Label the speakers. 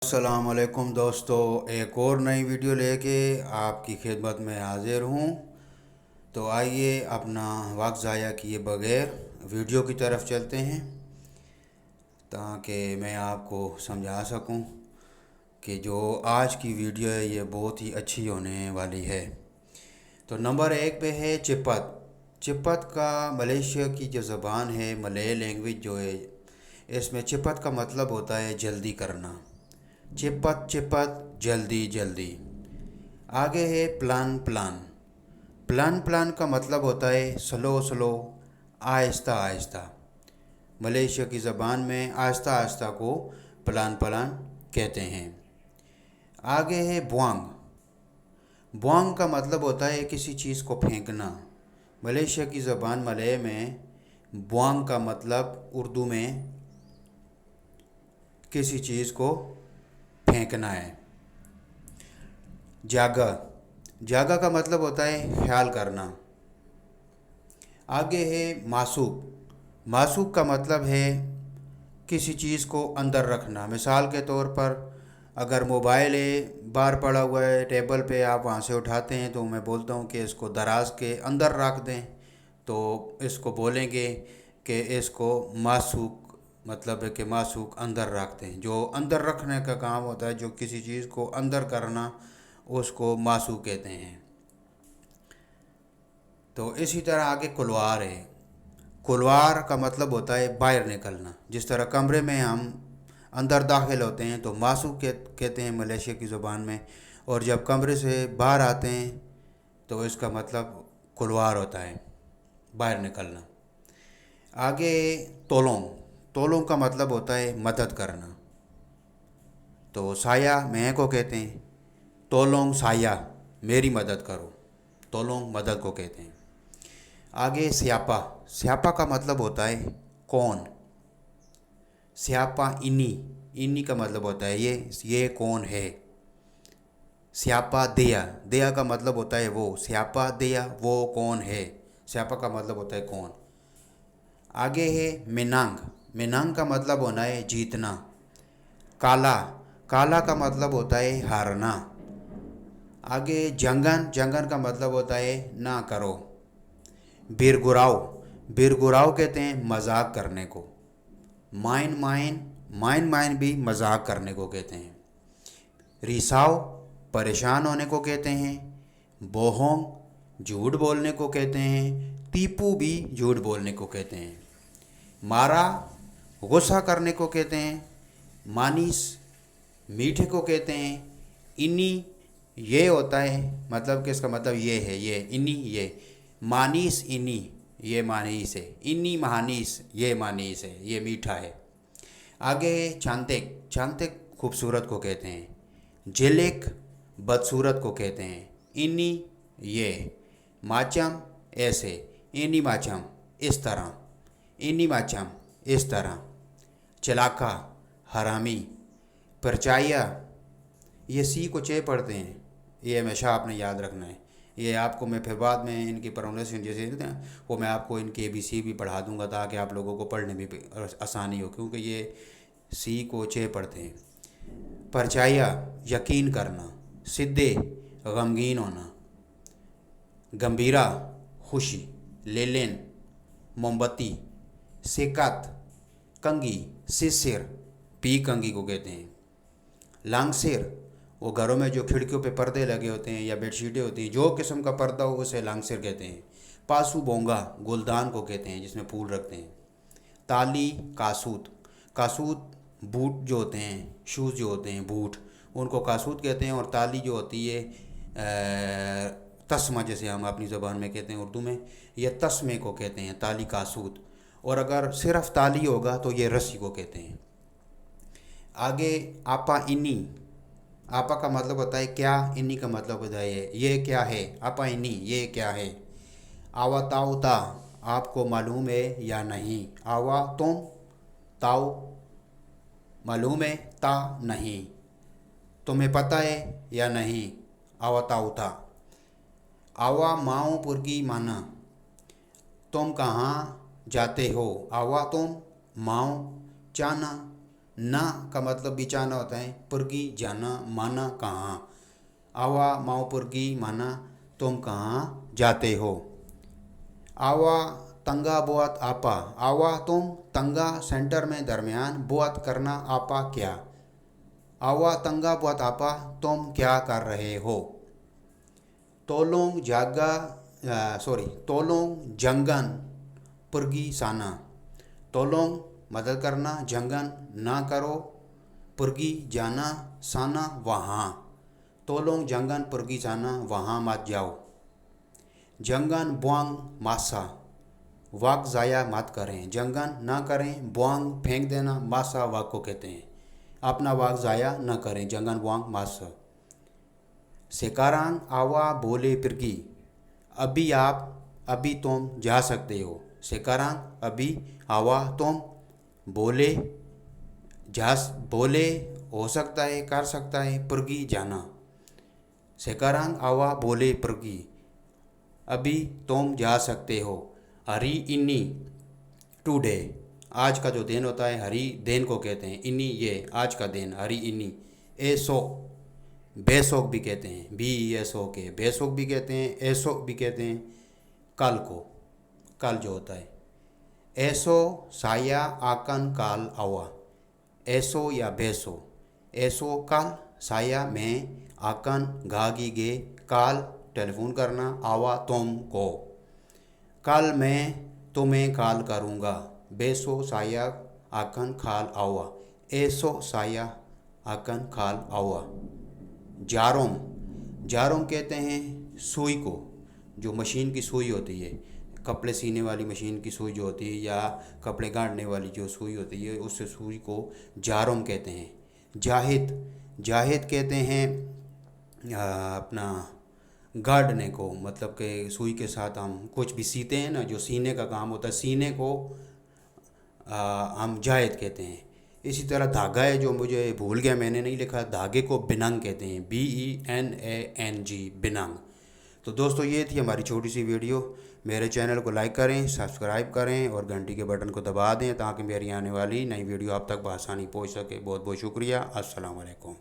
Speaker 1: अस्सलाम वालेकुम दोस्तों, एक और नई वीडियो लेके आपकी खिदमत में हाजिर हूँ। तो आइए अपना वक्त ज़ाया किए बगैर वीडियो की तरफ चलते हैं ताकि मैं आपको समझा सकूं कि जो आज की वीडियो है ये बहुत ही अच्छी होने वाली है। तो नंबर एक पे है चिपत। चिपत का मलेशिया की जो ज़बान है, मलय लैंग्वेज जो है, इसमें चिपत का मतलब होता है जल्दी करना। चिपत चिपत, जल्दी जल्दी। आगे है प्लान प्लान। प्लान प्लान का मतलब होता है slow slow, Aahista Aahista. Malaysia की ज़बान में आहिस्ता आहिस्ता को प्लान प्लान कहते हैं। आगे है बुआंग। बुआंग का मतलब होता है किसी चीज़ को फेंकना। मलेशिया की ज़बान मलय में बुआंग का मतलब उर्दू में किसी चीज़ को फेंकना है। जागा। जागा का मतलब होता है ख्याल करना। आगे है मासूक। मासूक का मतलब है किसी चीज़ को अंदर रखना। मिसाल के तौर पर अगर मोबाइल है बाहर पड़ा हुआ है टेबल पे, आप वहाँ से उठाते हैं तो मैं बोलता हूँ कि इसको दराज के अंदर रख दें, तो इसको बोलेंगे कि इसको मासूक, मतलब है कि मासूक अंदर रख दें। जो अंदर रखने का काम होता है, जो किसी चीज़ को अंदर करना, उसको मासूक कहते हैं। तो इसी तरह आगे कुलवार है। कुलवार का मतलब होता है बाहर निकलना। जिस तरह कमरे में हम अंदर दाखिल होते हैं तो मासूक कहते हैं मलेशिया की ज़ुबान में, और जब कमरे से बाहर आते हैं तो इसका मतलब कुलवार होता है, बाहर निकलना। आगे तोलोंग। तोलोंग का मतलब होता है मदद करना। तो साया मैं को कहते हैं, तोलोंग साया, मेरी मदद करो, तोलोंग मदद को कहते हैं। आगे स्यापा। स्यापा का मतलब होता है कौन। स्यापा इनी। इनी का मतलब होता है ये कौन है। स्यापा दिया। दिया का मतलब होता है वो। स्यापा दिया, वो कौन है। स्यापा का मतलब होता है कौन। आगे है मिनांग। मिनांग का मतलब होना है जीतना। काला। काला का मतलब होता है हारना। आगे जंगन। जंगन का मतलब होता है ना करो। बिरगुराव। बिरगुराव कहते हैं मजाक करने को। Mine mine. माइन माइन भी मजाक करने को कहते हैं। रिसाव, परेशान होने को कहते हैं। बोहोंग, झूठ बोलने को कहते हैं। टीपू भी झूठ बोलने को कहते हैं। मारा, गुस्सा करने को कहते हैं। मानिस, मीठे को कहते हैं। इन्नी, ये होता है, मतलब कि इसका मतलब ये है, ये इन्नी, ये मानीस इन्नी, ये मानीस है। इन्नी महानीस, ये मानीस है, ये मीठा है। आगे चांतेक। चांतेक खूबसूरत को कहते हैं। झिलिक, बदसूरत को कहते हैं। इन्नी, ये माचम, ऐसे। इन्नी माचम, इस तरह। इन्नी माचम, इस तरह। चलाका, हरामी। परचाइया, ये सी को चे पढ़ते हैं, ये हमेशा आपने याद रखना है। ये आपको मैं फिर बाद में इनकी प्रोनाउंसिएशन जैसे होते हैं वो मैं आपको इनके ABC भी पढ़ा दूंगा ताकि आप लोगों को पढ़ने में भी आसानी हो, क्योंकि ये सी को चे पढ़ते हैं। परचाइया, यकीन करना। सिद्धे, गमगीन होना। गंभीरा, खुशी। लेलेन, मोमबत्ती। सिकत, कंगी। सिसिर, पी कंगी को कहते हैं। लांगसिर, वो घरों में जो खिड़कियों पे पर्दे लगे होते हैं या बेडशीटें होती हैं, जो किस्म का पर्दा हो उसे लांगसिर कहते हैं। पासू बोंगा, गुलदान को कहते हैं जिसमें फूल रखते हैं। ताली, कासूत। कासूत बूट जो होते हैं, शूज़ जो होते हैं, बूट, उनको कासूत कहते हैं। और ताली जो होती है तस्मा, जैसे हम अपनी ज़बान में कहते हैं उर्दू में, यह तस्मे को कहते हैं, ताली कासूत। और अगर सिर्फ ताली होगा तो ये रस्सी को कहते हैं। आगे आपा इन्नी। आपा का मतलब होता है क्या, इन्नी का मतलब होता है ये क्या है। आपा इन्नी, ये क्या है। आवा ताऊ ता, आपको मालूम है या नहीं। आवा तुम, ताऊ मालूम है, ता नहीं, तुम्हें पता है या नहीं। आवा ताऊ ता। आवा माओ पुरगी माना, तुम कहाँ जाते हो। आवा तुम, माओ चाना, ना का मतलब बिचाना होता है, पुरगी जाना, माना कहाँ। आवा माओ पुरगी माना तुम कहाँ जाते हो। आवा तंगा बुआत आपा, आवा तुम, तंगा सेंटर में दरमियान, बुआत करना, आपा क्या। आवा तंगा बुआत आपा तुम क्या कर रहे हो। तोलोंग जागा तोलोंग जंगन पुरगी साना। तोलोंग मदद करना, जंगन ना करो, पुरगी जाना, साना वहाँ। तोलोंग जंगन पुरगी साना वहाँ मत जाओ। जंगन बुआंग मासा, वक्त ज़ाया मत करें। जंगन ना करें, बुआंग फेंक देना, मासा वक्त को कहते हैं। अपना वक्त ज़ाया ना करें, जंगन बुआंग मासा। सेकारांग आवा बोले पिरगी, अभी तुम जा सकते हो। सेकारांग अभी, आवा तुम, बोले बोले हो सकता है, कर सकता है, पुरगी जाना। सेकारांग आवा बोले पुरगी, अभी तुम जा सकते हो। हरी इन्नी टुडे, आज का जो दिन होता है हरी दिन को कहते हैं। इन्नी ये आज का दिन, हरी इन्नी। एसो बेसोक भी कहते हैं, बी एस ओ के बेसोक भी कहते हैं, एसोक भी कहते हैं कल को, कल जो होता है। ऐसो साया आकन काल आवा, ऐसो या बेसो। ऐसो कल, साया में, आकन घागी गे, काल टेलीफोन करना, आवा तुम को, कल मैं तुम्हें कॉल करूँगा। बेसो साया आकन खाल आवा, ऐसो साया आकन खाल आवा। जारोम, जारोम कहते हैं सुई को, जो मशीन की सुई होती है, कपड़े सीने वाली मशीन की सुई जो होती है, या कपड़े गाड़ने वाली जो सुई होती है, उससे सुई को जारोम कहते हैं। जाहिद, जाहिद कहते हैं अपना गाड़ने को, मतलब कि सुई के साथ हम कुछ भी सीते हैं ना, जो सीने का काम होता है, सीने को हम जाहिद कहते हैं। इसी तरह धागा है, जो मुझे भूल गया, मैंने नहीं लिखा, धागे को बिनंग कहते हैं, BENANG, बिनंग। तो दोस्तों ये थी हमारी छोटी सी वीडियो। मेरे चैनल को लाइक करें, सब्सक्राइब करें और घंटी के बटन को दबा दें ताकि मेरी आने वाली नई वीडियो आप तक बआसानी पहुंच सके। बहुत बहुत शुक्रिया। अस्सलाम वालेकुम।